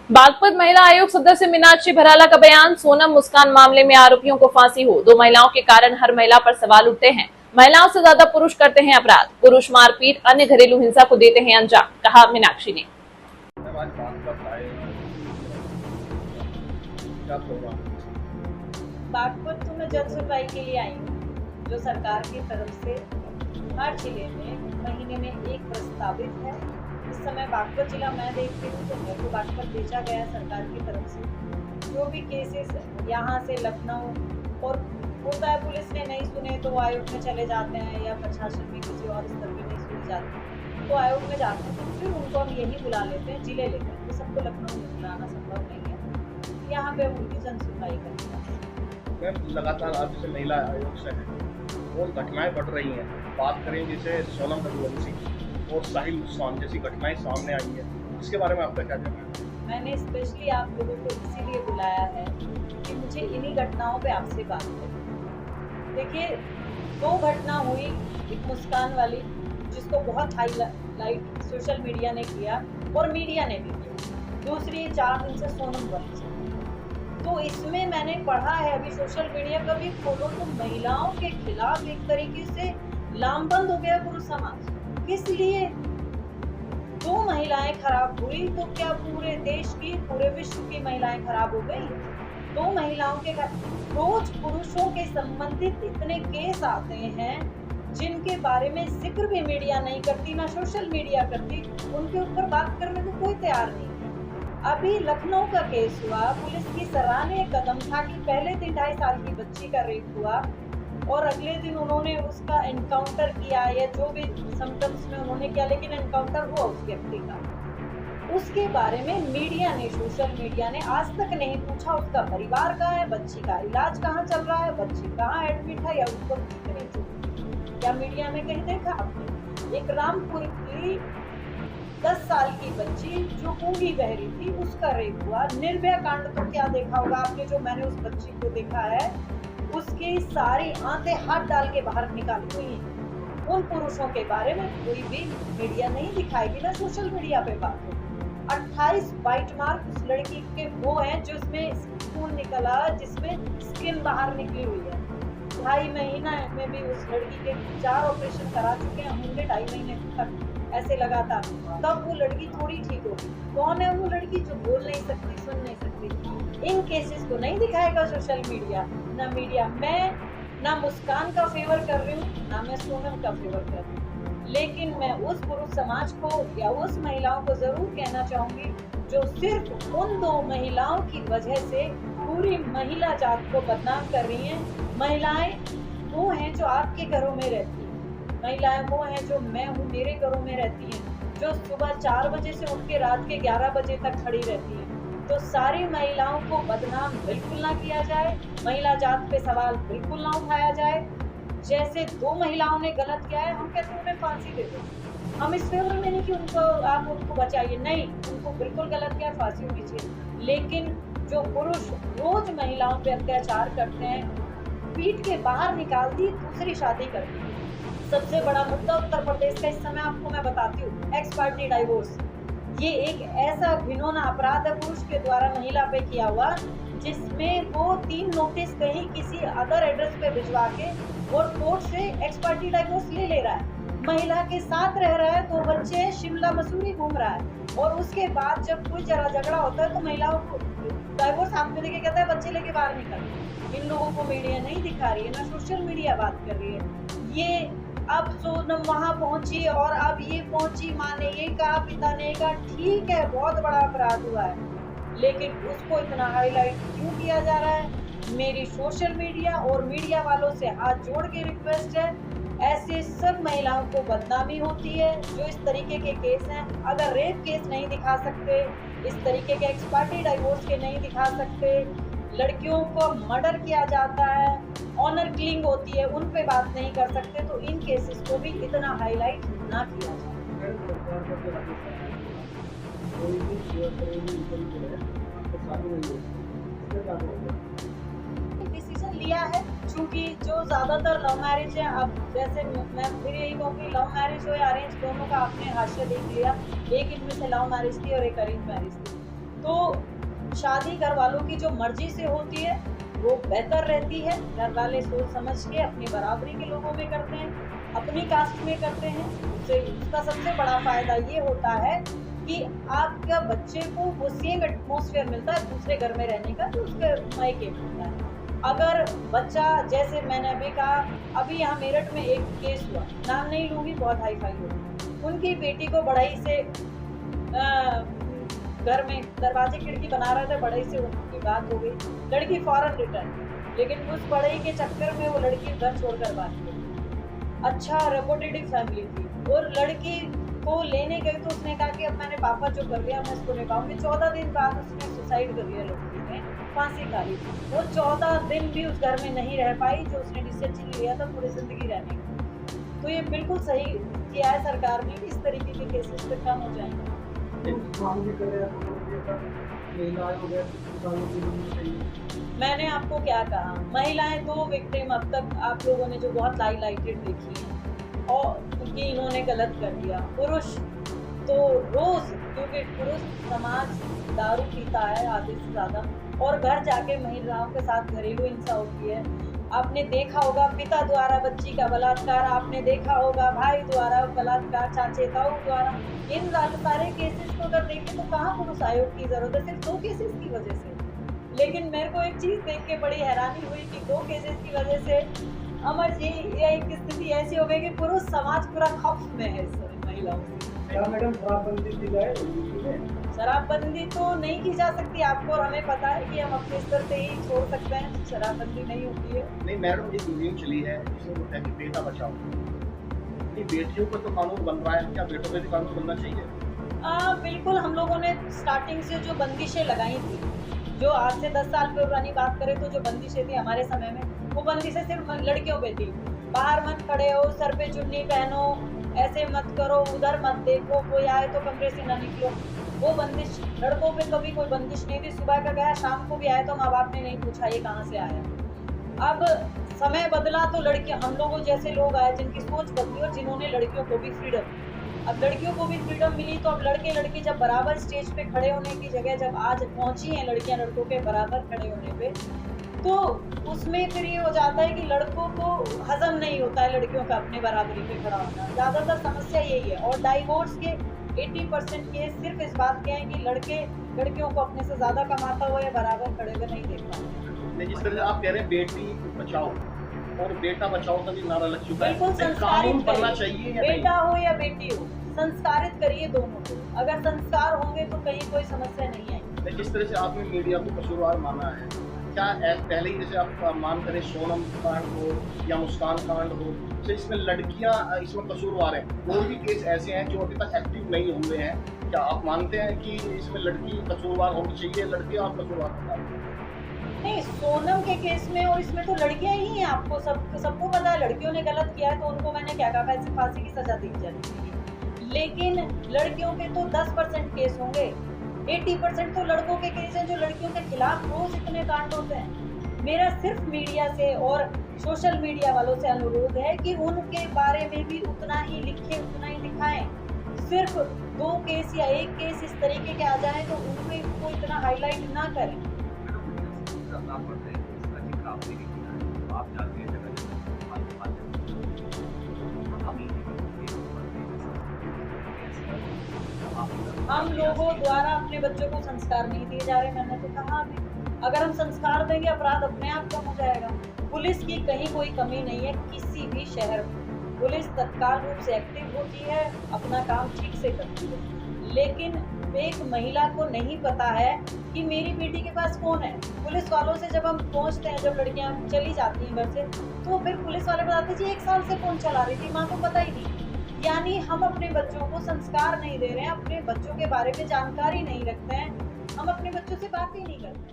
बागपत महिला आयोग सदस्य मीनाक्षी भराला का बयान, सोनम मुस्कान मामले में आरोपियों को फांसी हो। दो महिलाओं के कारण हर महिला पर सवाल उठते हैं। महिलाओं से ज्यादा पुरुष करते हैं अपराध। पुरुष मारपीट, अन्य घरेलू हिंसा को देते हैं अंजाम, कहा मीनाक्षी ने। बागपत तो मैं जन सुनवाई के लिए आई हूँ, जो सरकार की तरफ से हर जिले में महीने में एक प्रस्तावित है। इस समय बागपत जिला मैं देखती हूँ तो मेरे को बागपत भेजा गया सरकार की तरफ से। जो भी केसेस यहाँ से लखनऊ और होता है, पुलिस ने नहीं सुने तो आयोग में चले जाते हैं, या प्रशासन में किसी और स्तर पर नहीं सुनी जाती तो आयोग में जाते हैं, तो फिर उनको हम यही बुला लेते हैं जिले लेकर। तो सबको लखनऊ में बुलाना संभव नहीं है, यहाँ पे उनकी जन सुनवाई करनी है। मैम, लगातार आप जैसे महिला आयोग से हैं और घटनाएं बढ़ रही हैं। बात करें जैसे सोनम रघुवंशी और साहिल मुस्कान जैसी घटनाएं सामने आई है, इसके बारे में आपका क्या कहना है? मैंने स्पेशली आप लोगों को इसीलिए बुलाया है कि मुझे इन्हीं घटनाओं पे आपसे बात करनी। देखिए, दो घटना हुई, एक मुस्कान वाली जिसको बहुत हाईलाइट सोशल मीडिया ने किया और मीडिया ने भी किया। दूसरी 4 दिन से सोनम वाली। तो इसमें मैंने पढ़ा है, अभी सोशल मीडिया का भी खोलो तो महिलाओं के खिलाफ एक तरीके से लामबंद हो गया पुरुष समाज। किस लिए? दो महिलाएं खराब हुई तो क्या पूरे देश की, पूरे विश्व की महिलाएं खराब हो गई? दो महिलाओं के रोज पुरुषों के संबंधित इतने केस आते हैं जिनके बारे में जिक्र भी मीडिया नहीं करती, ना सोशल मीडिया करती, उनके ऊपर बात करने को कोई तैयार नहीं है। अभी लखनऊ का केस हुआ, पुलिस की सराहनीय कदम था कि पहले दिन 2.5 साल की बच्ची का रेप हुआ और अगले दिन उन्होंने उसका एनकाउंटर किया, या जो भी सिम्टम्स में उन्होंने किया, लेकिन एनकाउंटर हुआ उस व्यक्ति का। उसके बारे में मीडिया ने, सोशल मीडिया ने आज तक नहीं पूछा उसका परिवार कहाँ है, बच्ची का इलाज कहाँ चल रहा है, बच्ची कहाँ एडमिट है, या उसको कितनी चुकी। क्या मीडिया में कहीं देखा आपने? एक रामपुर की 10 साल की बच्ची जो गूंगी बहरी थी, उसका रेप हुआ। निर्भया कांड तो क्या देखा होगा आपने, जो मैंने उस बच्ची को देखा है, उसकी सारी आंतें हाथ डाल के बाहर निकाली हुई हैं। उन पुरुषों के बारे में कोई भी मीडिया नहीं दिखाएगी, ना सोशल मीडिया पे बात हो। 28 बाइट मार्क उस लड़की के वो हैं जिसमें खून निकला, जिसमें स्किन बाहर निकली हुई है। 2.5 महीना में भी उस लड़की के 4 ऑपरेशन करा चुके हैं होंगे, 2.5 महीने तक ऐसे लगातार। तब वो लड़की थोड़ी ठीक होगी। कौन है वो लड़की जो बोल नहीं सकती, सुन नहीं सकती? इन केसेस को नहीं दिखाएगा सोशल मीडिया, ना मीडिया। मैं ना मुस्कान का फेवर कर रही हूँ, ना मैं सोनम का फेवर कर रही हूँ, लेकिन मैं उस पुरुष समाज को या उस महिलाओं को जरूर कहना चाहूंगी जो सिर्फ उन 2 महिलाओं की वजह से पूरी महिला जात को बदनाम कर रही हैं। महिलाएं वो हैं जो आपके घरों में रहती हैं, महिलाएं वो हैं जो मैं हूँ, मेरे घरों में रहती हैं, जो सुबह 4 बजे से उठ के रात के 11 बजे तक खड़ी रहती हैं। तो सारी महिलाओं को बदनाम बिल्कुल ना किया जाए, महिला जात पे सवाल बिल्कुल ना उठाया जाए। जैसे 2 महिलाओं ने गलत किया है, हम कहते हैं उन्हें फांसी दे दो। हम इस फेवर में नहीं कि आप उनको बचाइए, नहीं, उनको बिल्कुल गलत किया, फांसी होनी चाहिए। लेकिन जो पुरुष रोज महिलाओं पे अत्याचार करते हैं, पीठ के बाहर निकाल दी, दूसरी शादी कर दी। सबसे बड़ा मुद्दा उत्तर प्रदेश का इस समय आपको मैं बताती हूँ, एक्स पार्टी डाइवोर्स। ये एक ऐसा घिनौना अपराध है पुरुष के द्वारा महिला पे किया हुआ, जिसमें वो 3 नोटिस कहीं किसी अदर एड्रेस पे भिजवा के और कोर्ट से एक्स पार्टी डाइवोर्स ले रहा है। महिला के साथ रह रहा है, 2 बच्चे, शिमला मसूरी घूम रहा है, और उसके बाद जब कोई जरा झगड़ा होता है तो महिलाओं को डाइवोर्स हाथ में देके कहता है बच्चे लेके बाहर निकल। इन लोगों को मीडिया नहीं दिखा रही है, ना सोशल मीडिया बात कर रही है। ये अब सोनम वहां पहुंची और अब ये पहुंची, माँ ने ये कहा, पिता ने कहा, ठीक है, बहुत बड़ा अपराध हुआ है, लेकिन उसको इतना हाईलाइट क्यों किया जा रहा है? मेरी सोशल मीडिया और मीडिया वालों से हाथ जोड़ के रिक्वेस्ट है, ऐसे सब महिलाओं को बदनामी होती है जो इस तरीके के केस हैं। अगर रेप केस नहीं दिखा सकते, इस तरीके के एक्स पार्टी डाइवोर्स के नहीं दिखा सकते, लड़कियों को मर्डर किया जाता है, ऑनर किलिंग होती है, उन पे बात नहीं कर सकते, तो इन केसेस को भी इतना हाईलाइट ना किया जाए। डिसीजन लिया है, क्योंकि जो ज्यादातर लव मैरिज है, अब जैसे मैं फिर यही कहूँगी, लव मैरिज हो या अरेंज, दोनों का आपने हाशिया देख लिया। एक इनमें से लव मैरिज थी और एक अरेंज मैरिज थी। तो शादी घर वालों की जो मर्जी से होती है वो बेहतर रहती है। घर वाले सोच समझ के अपनी बराबरी के लोगों में करते हैं, अपनी कास्ट में करते हैं। उससे उसका सबसे बड़ा फायदा ये होता है कि आपका बच्चे को वो सेम एटमॉस्फेयर मिलता है दूसरे घर में रहने का जो उसके मायके में होता है। अगर बच्चा, जैसे मैंने अभी कहा, अभी यहाँ मेरठ में एक केस हुआ, नाम नहीं लूँगी, बहुत हाई फाई हो, उनकी बेटी को बढ़ई से घर में दरवाजे खिड़की बना रहे थे, बढ़ई से उनकी बात हो गई, लड़की फौरन रिटर्न, लेकिन उस बढ़ई के चक्कर में वो लड़की घर छोड़कर भाग गई। अच्छा रेपुटेटिव फैमिली थी और लड़की को लेने गई तो उसने कहा कि अब मैंने पापा जो कर लिया मैं इसको निभाऊंगी। 14 दिन बाद उसने सुसाइड कर लिया, लड़की ने फांसी खा ली। वो 14 दिन भी उस घर में नहीं रह पाई जो उसने डिसीजन लिया था पूरी जिंदगी रहने का। तो ये बिल्कुल सही किया है सरकार ने कि इस तरीके के केसेस पे कम हो जाएंगे। मैंने आपको क्या कहा, महिलाएं 2 विक्टिम अब तक आप लोगों ने जो बहुत हाईलाइटेड देखी हैं और कि इन्होंने गलत कर दिया। पुरुष तो रोज, क्योंकि पुरुष समाज दारू पीता है आधे से ज़्यादा और घर जाके महिलाओं के साथ घरेलू हिंसा होती है। आपने देखा होगा पिता द्वारा बच्ची का बलात्कार, आपने देखा होगा भाई द्वारा बलात्कार, चाचे ताऊ द्वारा। इन सारे केसेस को अगर देखें तो कहाँ पुरुष आयोग की जरूरत है, सिर्फ 2 केसेस की वजह से। लेकिन मेरे को एक चीज़ देख के बड़ी हैरानी हुई कि 2 केसेस की वजह से अमर जी ये एक स्थिति ऐसी हो गई कि पुरुष समाज पूरा खौफ में है इस समय महिलाओं से। क्या मैडम शराबबंदी की जाए? शराबबंदी तो नहीं की जा सकती, आपको और हमें पता है कि हम अपने स्तर से ही छोड़ सकते हैं, शराबबंदी नहीं होती है। नहीं मैडम, एक मुहिम चली है जिसमें वो है कि बेटा बचाओ। नहीं, बेटियों पर तो कानून बन रहा है, क्या बेटों पर भी कानून बनना चाहिए? बिल्कुल, हम लोगों ने स्टार्टिंग से जो बंदिशें लगाई थी, जो आज से 10 साल पुरानी बात करें तो जो बंदिशें थी हमारे समय में, वो बंदिशें सिर्फ लड़कियों पे थी। बाहर मत खड़े हो, सर पे चुन्नी पहनो, ऐसे मत करो, उधर मत देखो, कोई आए तो कमरे से ना निकलो। वो बंदिश लड़कों पे कभी कोई बंदिश नहीं थी। सुबह का गया शाम को भी आया तो माँ बाप ने नहीं पूछा ये कहाँ से आया। अब समय बदला तो लड़कियां, हम लोगों जैसे लोग आए जिनकी सोच बदली और जिन्होंने लड़कियों को भी फ्रीडम, अब लड़कियों को भी फ्रीडम मिली तो अब लड़के लड़की जब बराबर स्टेज पे खड़े होने की जगह जब आज पहुंची हैं लड़कियां लड़कों के बराबर खड़े होने पे, तो उसमें फिर ये हो जाता है कि लड़कों को हजम नहीं होता है लड़कियों का अपने बराबरी पे खड़ा होना। ज़्यादातर समस्या यही है। और डाइवोर्स के 80% केस सिर्फ इस बात के हैं कि लड़के लड़कियों को अपने से ज़्यादा कमाता हुआ या बराबर खड़े हुए नहीं देख पाते। जिस तरह आप कह रहे हैं बेटी बचाओ और बेटा बचाओ का भी नारा लग चुका है, बिल्कुल कानून बनना चाहिए या बेटा हो या बेटी हो, संस्कारित करिए दोनों को। अगर संस्कार होंगे तो कहीं कोई समस्या नहीं आएगी। जिस तरह से आपने मीडिया को कसूरवार माना है, क्या पहले ही जैसे आप मान करें सोनम कांड हो या मुस्कान कांड हो, तो इसमें लड़कियां इसमें कसूरवार हैं, और भी केस ऐसे हैं जो अभी तक एक्टिव नहीं हुए हैं, क्या आप मानते हैं कि इसमें लड़की कसूरवार होनी चाहिए, लड़की आप कसूरवार होता है? नहीं, सोनम के केस में और इसमें तो लड़कियां ही हैं। आपको सबको पता है लड़कियों ने गलत किया है तो उनको मैंने क्या कहा, ऐसे फांसी की सजा दी जानी चाहिए। लेकिन लड़कियों के तो 10% केस होंगे, 80% तो लड़कों के केस हैं जो लड़कियों के खिलाफ रोज इतने कांड होते हैं। मेरा सिर्फ मीडिया से और सोशल मीडिया वालों से अनुरोध है कि उनके बारे में भी उतना ही लिखें, उतना ही दिखाएं। सिर्फ 2 केस या 1 केस इस तरीके के आ जाए तो उनके को इतना हाईलाइट ना करें। आप जाते हैं हम लोगों द्वारा अपने बच्चों को संस्कार नहीं दिए जा रहे। मैंने तो कहा अभी, अगर हम संस्कार देंगे अपराध अपने आप कम हो जाएगा। पुलिस की कहीं कोई कमी नहीं है किसी भी शहर में। पुलिस तत्काल रूप से एक्टिव होती है, अपना काम ठीक से करती है। लेकिन एक महिला को नहीं पता है कि मेरी बेटी के पास फोन है। पुलिस वालों से जब हम पहुंचते हैं, जब लड़कियां चली जाती हैं घर से, तो फिर पुलिस वाले बताते जी 1 साल से फोन चला रही थी, माँ को पता ही नहीं। यानी हम अपने बच्चों को संस्कार नहीं दे रहे हैं, अपने बच्चों के बारे में जानकारी नहीं रखते हैं, हम अपने बच्चों से बात ही नहीं करते हैं।